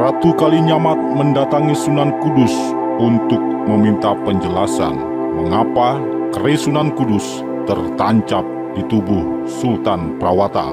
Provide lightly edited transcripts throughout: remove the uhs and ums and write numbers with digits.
Ratu Kalinyamat mendatangi Sunan Kudus untuk meminta penjelasan mengapa keris Sunan Kudus tertancap di tubuh Sultan Prawata.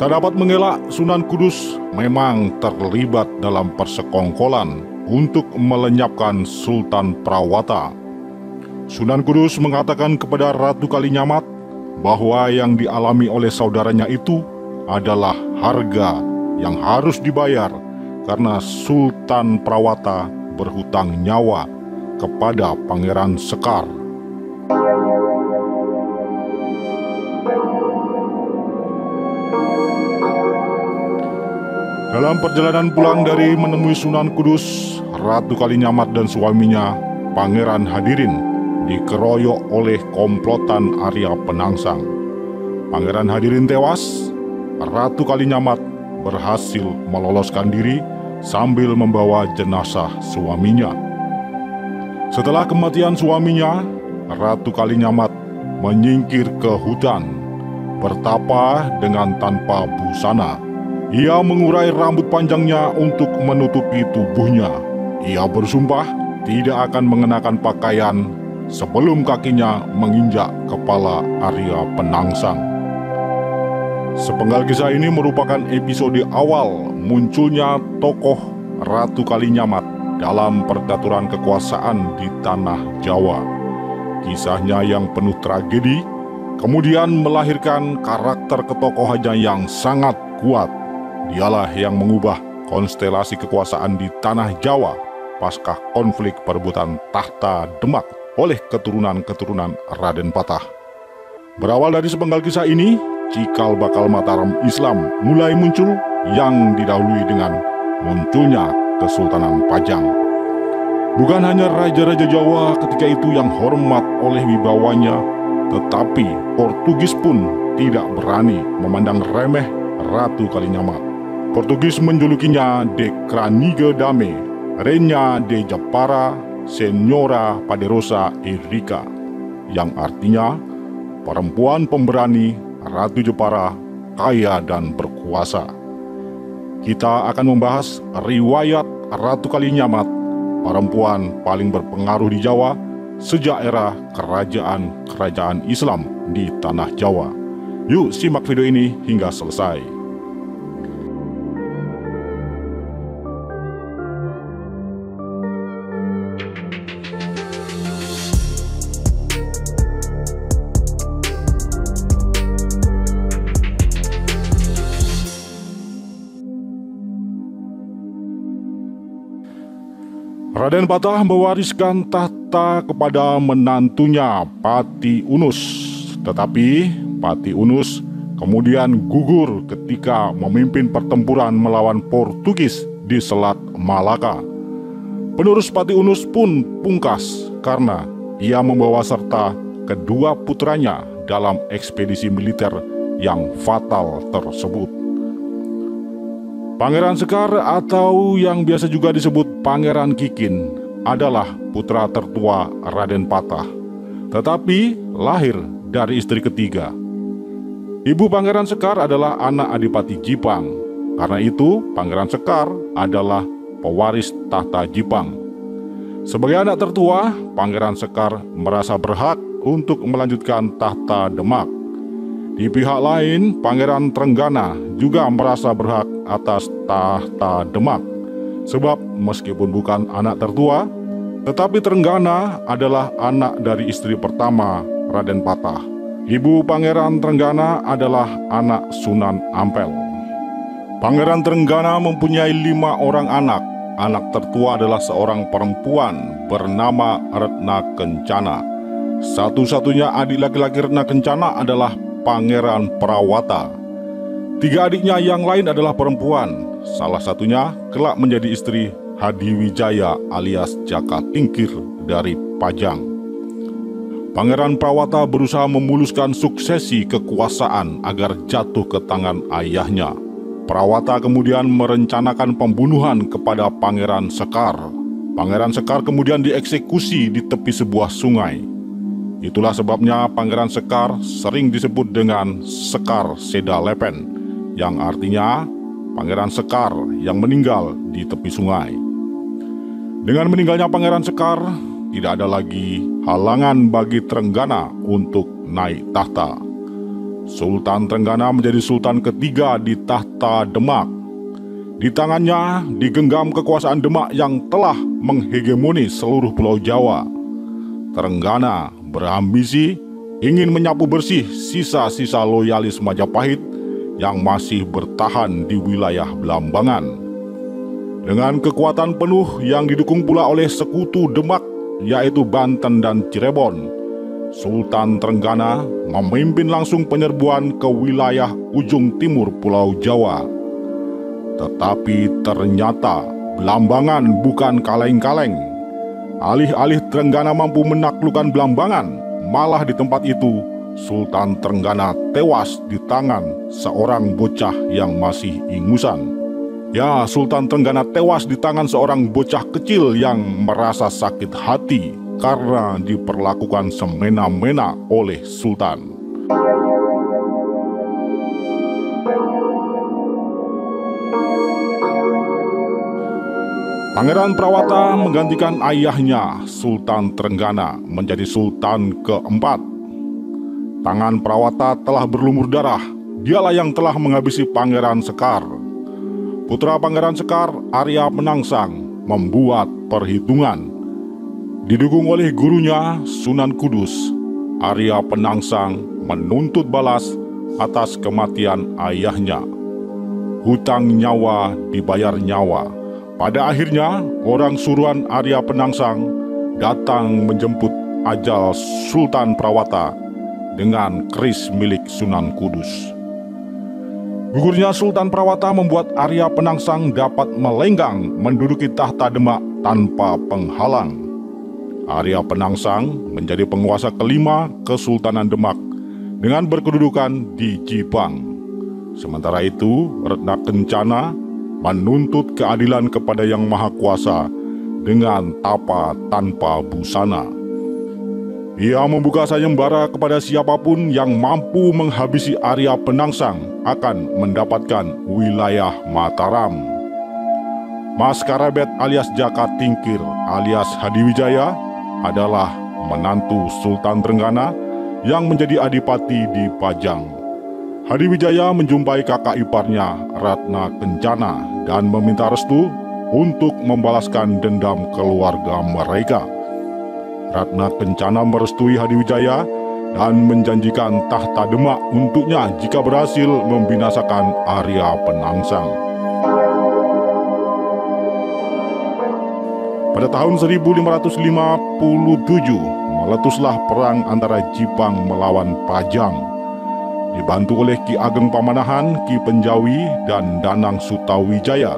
Tak dapat mengelak, Sunan Kudus memang terlibat dalam persekongkolan untuk melenyapkan Sultan Prawata. Sunan Kudus mengatakan kepada Ratu Kalinyamat bahwa yang dialami oleh saudaranya itu adalah harga yang harus dibayar karena Sultan Prawata berhutang nyawa kepada Pangeran Sekar. Dalam perjalanan pulang dari menemui Sunan Kudus, Ratu Kalinyamat dan suaminya, Pangeran Hadirin, dikeroyok oleh komplotan Arya Penangsang. Pangeran Hadirin tewas, Ratu Kalinyamat berhasil meloloskan diri sambil membawa jenazah suaminya. Setelah kematian suaminya, Ratu Kalinyamat menyingkir ke hutan, bertapa dengan tanpa busana. Ia mengurai rambut panjangnya untuk menutupi tubuhnya. Ia bersumpah tidak akan mengenakan pakaian sebelum kakinya menginjak kepala Arya Penangsang. Sepenggal kisah ini merupakan episode awal munculnya tokoh Ratu Kalinyamat dalam percaturan kekuasaan di tanah Jawa. Kisahnya yang penuh tragedi kemudian melahirkan karakter ketokohannya yang sangat kuat. Dialah yang mengubah konstelasi kekuasaan di tanah Jawa pasca konflik perebutan tahta Demak oleh keturunan-keturunan Raden Patah. Berawal dari sepenggal kisah ini, cikal bakal Mataram Islam mulai muncul yang didahului dengan munculnya Kesultanan Pajang. Bukan hanya raja-raja Jawa ketika itu yang hormat oleh wibawanya, tetapi Portugis pun tidak berani memandang remeh Ratu Kalinyamat. Portugis menjulukinya De Kraniga Dame, Reina de Japara, Senora Poderosa Erika, yang artinya perempuan pemberani Ratu Jepara, kaya dan berkuasa. Kita akan membahas riwayat Ratu Kalinyamat, perempuan paling berpengaruh di Jawa sejak era kerajaan-kerajaan Islam di tanah Jawa. Yuk simak video ini hingga selesai. Raden Patah mewariskan tahta kepada menantunya Pati Unus. Tetapi Pati Unus kemudian gugur ketika memimpin pertempuran melawan Portugis di Selat Malaka. Penerus Pati Unus pun pungkas karena ia membawa serta kedua putranya dalam ekspedisi militer yang fatal tersebut. Pangeran Sekar atau yang biasa juga disebut Pangeran Kikin adalah putra tertua Raden Patah, tetapi lahir dari istri ketiga. Ibu Pangeran Sekar adalah anak Adipati Jipang. Karena itu, Pangeran Sekar adalah pewaris tahta Jipang. Sebagai anak tertua, Pangeran Sekar merasa berhak untuk melanjutkan tahta Demak. Di pihak lain, Pangeran Trenggana juga merasa berhak atas tahta Demak. Sebab meskipun bukan anak tertua, tetapi Trenggana adalah anak dari istri pertama Raden Patah. Ibu Pangeran Trenggana adalah anak Sunan Ampel. Pangeran Trenggana mempunyai 5 orang anak. Anak tertua adalah seorang perempuan bernama Retna Kencana. Satu-satunya adik laki-laki Retna Kencana adalah Pangeran Prawata. 3 adiknya yang lain adalah perempuan. Salah satunya kelak menjadi istri Hadiwijaya alias Jaka Tingkir dari Pajang. Pangeran Prawata berusaha memuluskan suksesi kekuasaan agar jatuh ke tangan ayahnya. Prawata kemudian merencanakan pembunuhan kepada Pangeran Sekar. Pangeran Sekar kemudian dieksekusi di tepi sebuah sungai. Itulah sebabnya Pangeran Sekar sering disebut dengan Sekar Seda Lepen, yang artinya Pangeran Sekar yang meninggal di tepi sungai. Dengan meninggalnya Pangeran Sekar, tidak ada lagi halangan bagi Trenggana untuk naik tahta. Sultan Trenggana menjadi sultan ketiga di tahta Demak. Di tangannya digenggam kekuasaan Demak yang telah menghegemoni seluruh Pulau Jawa. Trenggana berambisi ingin menyapu bersih sisa-sisa loyalis Majapahit yang masih bertahan di wilayah Blambangan. Dengan kekuatan penuh yang didukung pula oleh sekutu Demak, yaitu Banten dan Cirebon, Sultan Trenggana memimpin langsung penyerbuan ke wilayah ujung timur Pulau Jawa. Tetapi ternyata Blambangan bukan kaleng-kaleng. Alih-alih Trenggana mampu menaklukkan Blambangan, malah di tempat itu Sultan Trenggana tewas di tangan seorang bocah yang masih ingusan. Ya, Sultan Trenggana tewas di tangan seorang bocah kecil yang merasa sakit hati karena diperlakukan semena-mena oleh Sultan. Pangeran Prawata menggantikan ayahnya, Sultan Trenggana, menjadi Sultan keempat. Tangan Prawata telah berlumur darah. Dialah yang telah menghabisi Pangeran Sekar. Putra Pangeran Sekar, Arya Penangsang, membuat perhitungan. Didukung oleh gurunya, Sunan Kudus, Arya Penangsang menuntut balas atas kematian ayahnya. Hutang nyawa dibayar nyawa. Pada akhirnya, orang suruhan Arya Penangsang datang menjemput ajal Sultan Prawata dengan keris milik Sunan Kudus. Gugurnya Sultan Prawata membuat Arya Penangsang dapat melenggang menduduki tahta Demak tanpa penghalang. Arya Penangsang menjadi penguasa kelima Kesultanan Demak dengan berkedudukan di Jipang. Sementara itu, Retna Kencana menuntut keadilan kepada Yang Maha Kuasa dengan tapa tanpa busana. Ia membuka sayembara kepada siapapun yang mampu menghabisi Arya Penangsang akan mendapatkan wilayah Mataram. Mas Karabet alias Jaka Tingkir alias Hadiwijaya adalah menantu Sultan Trenggana yang menjadi adipati di Pajang. Hadiwijaya menjumpai kakak iparnya Ratna Kencana dan meminta restu untuk membalaskan dendam keluarga mereka. Ratna Kencana merestui Hadiwijaya dan menjanjikan tahta Demak untuknya jika berhasil membinasakan Arya Penangsang. Pada tahun 1557, meletuslah perang antara Jipang melawan Pajang. Dibantu oleh Ki Ageng Pamanahan, Ki Penjawi, dan Danang Sutawijaya,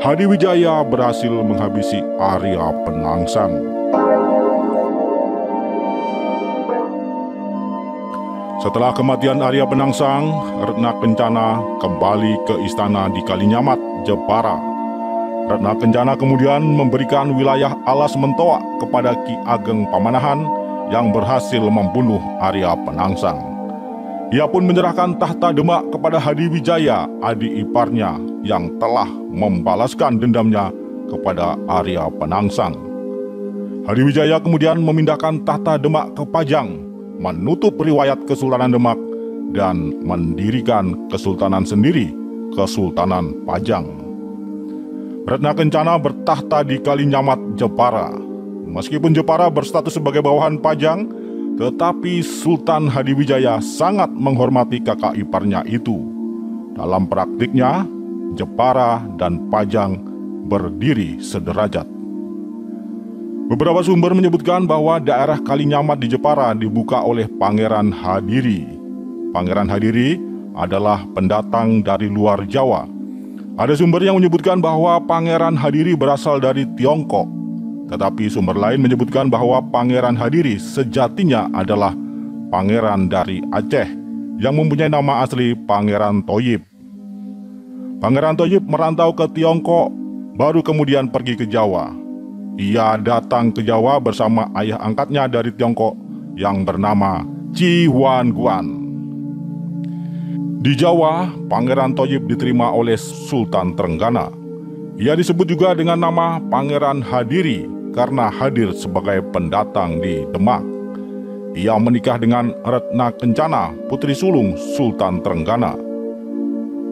Hadiwijaya berhasil menghabisi Arya Penangsang. Setelah kematian Arya Penangsang, Retna Kencana kembali ke istana di Kalinyamat, Jepara. Retna Kencana kemudian memberikan wilayah Alas Mentoa kepada Ki Ageng Pamanahan yang berhasil membunuh Arya Penangsang. Ia pun menyerahkan tahta Demak kepada Hadiwijaya, adik iparnya yang telah membalaskan dendamnya kepada Arya Penangsang. Hadiwijaya kemudian memindahkan tahta Demak ke Pajang, menutup riwayat Kesultanan Demak, dan mendirikan kesultanan sendiri, Kesultanan Pajang. Retna Kencana bertahta di Kalinyamat, Jepara. Meskipun Jepara berstatus sebagai bawahan Pajang, tetapi Sultan Hadiwijaya sangat menghormati kakak iparnya itu. Dalam praktiknya, Jepara dan Pajang berdiri sederajat. Beberapa sumber menyebutkan bahwa daerah Kalinyamat di Jepara dibuka oleh Pangeran Hadiri. Pangeran Hadiri adalah pendatang dari luar Jawa. Ada sumber yang menyebutkan bahwa Pangeran Hadiri berasal dari Tiongkok. Tetapi sumber lain menyebutkan bahwa Pangeran Hadiri sejatinya adalah pangeran dari Aceh yang mempunyai nama asli Pangeran Thoyib. Pangeran Thoyib merantau ke Tiongkok, baru kemudian pergi ke Jawa. Ia datang ke Jawa bersama ayah angkatnya dari Tiongkok yang bernama Chi Huan Guan. Di Jawa, Pangeran Thoyib diterima oleh Sultan Trenggana. Ia disebut juga dengan nama Pangeran Hadiri karena hadir sebagai pendatang di Demak. Ia menikah dengan Retna Kencana, putri sulung Sultan Trenggana.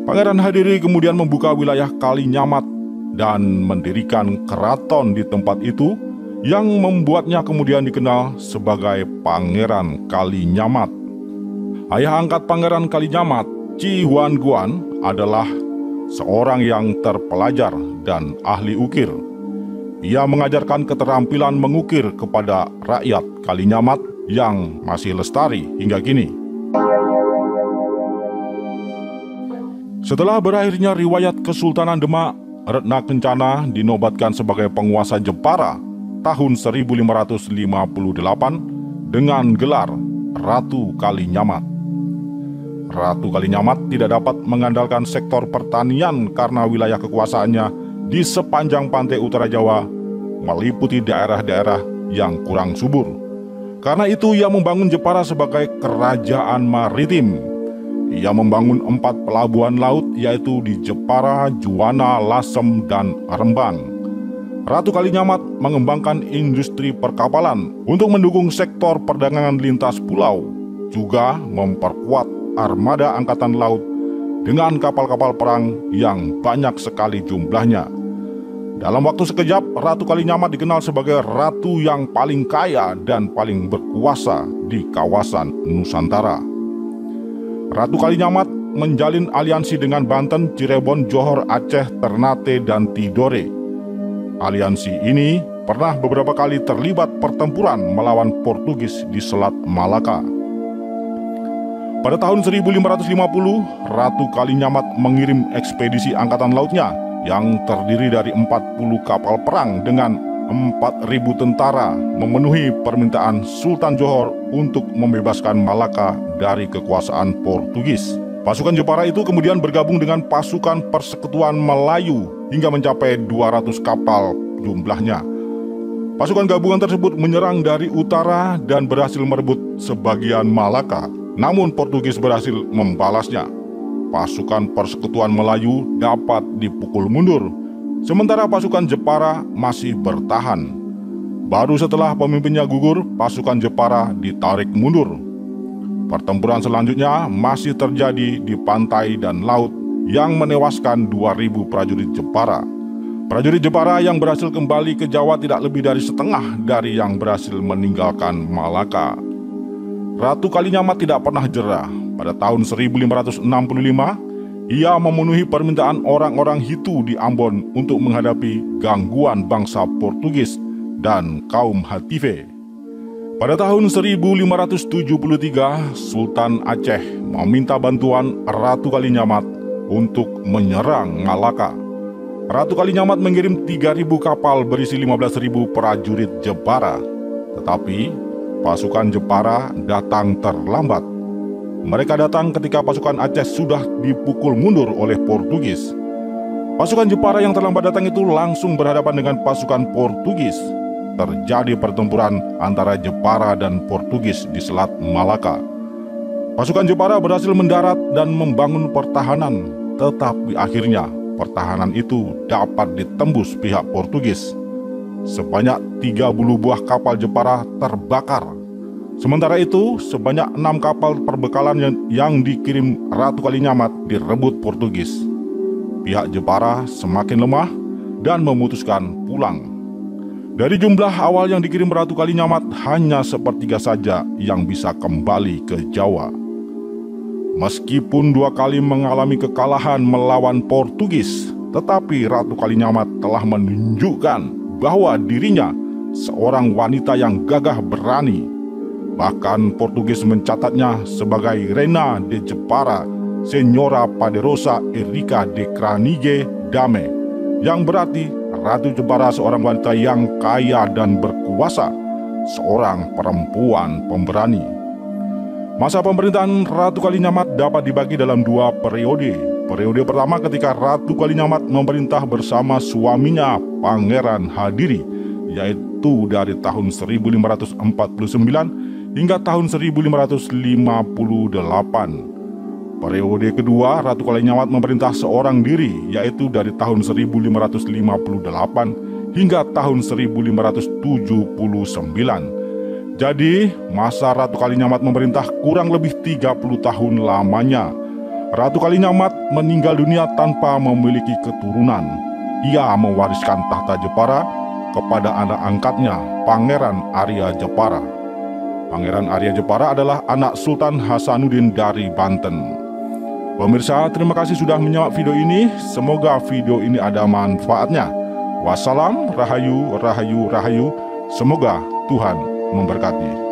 Pangeran Hadiri kemudian membuka wilayah Kalinyamat dan mendirikan keraton di tempat itu yang membuatnya kemudian dikenal sebagai Pangeran Kalinyamat. Ayah angkat Pangeran Kalinyamat, Chi Huangguan, adalah seorang yang terpelajar dan ahli ukir. Ia mengajarkan keterampilan mengukir kepada rakyat Kalinyamat yang masih lestari hingga kini. Setelah berakhirnya riwayat Kesultanan Demak, Retna Kencana dinobatkan sebagai penguasa Jepara tahun 1558 dengan gelar Ratu Kalinyamat. Ratu Kalinyamat tidak dapat mengandalkan sektor pertanian karena wilayah kekuasaannya di sepanjang pantai utara Jawa meliputi daerah-daerah yang kurang subur. Karena itu ia membangun Jepara sebagai kerajaan maritim. Ia membangun 4 pelabuhan laut yaitu di Jepara, Juwana, Lasem, dan Remban. Ratu Kalinyamat mengembangkan industri perkapalan untuk mendukung sektor perdagangan lintas pulau, juga memperkuat armada angkatan laut dengan kapal-kapal perang yang banyak sekali jumlahnya. Dalam waktu sekejap, Ratu Kalinyamat dikenal sebagai ratu yang paling kaya dan paling berkuasa di kawasan Nusantara. Ratu Kalinyamat menjalin aliansi dengan Banten, Cirebon, Johor, Aceh, Ternate, dan Tidore. Aliansi ini pernah beberapa kali terlibat pertempuran melawan Portugis di Selat Malaka. Pada tahun 1550, Ratu Kalinyamat mengirim ekspedisi angkatan lautnya yang terdiri dari 40 kapal perang dengan 4.000 tentara memenuhi permintaan Sultan Johor untuk membebaskan Malaka dari kekuasaan Portugis. Pasukan Jepara itu kemudian bergabung dengan pasukan Persekutuan Melayu hingga mencapai 200 kapal jumlahnya. Pasukan gabungan tersebut menyerang dari utara dan berhasil merebut sebagian Malaka. Namun Portugis berhasil membalasnya. Pasukan Persekutuan Melayu dapat dipukul mundur, sementara pasukan Jepara masih bertahan. Baru setelah pemimpinnya gugur, pasukan Jepara ditarik mundur. Pertempuran selanjutnya masih terjadi di pantai dan laut yang menewaskan 2.000 prajurit Jepara. Prajurit Jepara yang berhasil kembali ke Jawa tidak lebih dari setengah dari yang berhasil meninggalkan Malaka. Ratu Kalinyamat tidak pernah jera. Pada tahun 1565, ia memenuhi permintaan orang-orang Hitu di Ambon untuk menghadapi gangguan bangsa Portugis dan kaum Hative. Pada tahun 1573, Sultan Aceh meminta bantuan Ratu Kalinyamat untuk menyerang Malaka. Ratu Kalinyamat mengirim 3.000 kapal berisi 15.000 prajurit Jepara. Tetapi pasukan Jepara datang terlambat. Mereka datang ketika pasukan Aceh sudah dipukul mundur oleh Portugis. Pasukan Jepara yang terlambat datang itu langsung berhadapan dengan pasukan Portugis. Terjadi pertempuran antara Jepara dan Portugis di Selat Malaka. Pasukan Jepara berhasil mendarat dan membangun pertahanan, tetapi akhirnya pertahanan itu dapat ditembus pihak Portugis. Sebanyak 30 buah kapal Jepara terbakar. Sementara itu, sebanyak 6 kapal perbekalan yang dikirim Ratu Kalinyamat direbut Portugis. Pihak Jepara semakin lemah dan memutuskan pulang. Dari jumlah awal yang dikirim Ratu Kalinyamat, hanya sepertiga saja yang bisa kembali ke Jawa. Meskipun 2 kali mengalami kekalahan melawan Portugis, tetapi Ratu Kalinyamat telah menunjukkan bahwa dirinya seorang wanita yang gagah berani. Bahkan Portugis mencatatnya sebagai Reina de Jepara, Senyora Poderosa Erika de Kranige Dame, yang berarti Ratu Jepara seorang wanita yang kaya dan berkuasa, seorang perempuan pemberani. Masa pemerintahan Ratu Kalinyamat dapat dibagi dalam 2 periode. Periode pertama ketika Ratu Kalinyamat memerintah bersama suaminya Pangeran Hadiri, yaitu dari tahun 1549 hingga tahun 1558. Periode kedua, Ratu Kalinyamat memerintah seorang diri, yaitu dari tahun 1558 hingga tahun 1579. Jadi, masa Ratu Kalinyamat memerintah kurang lebih 30 tahun lamanya. Ratu Kalinyamat meninggal dunia tanpa memiliki keturunan. Ia mewariskan tahta Jepara kepada anak angkatnya, Pangeran Arya Jepara. Pangeran Arya Jepara adalah anak Sultan Hasanuddin dari Banten. Pemirsa, terima kasih sudah menyimak video ini. Semoga video ini ada manfaatnya. Wassalam, rahayu, rahayu, rahayu. Semoga Tuhan memberkati.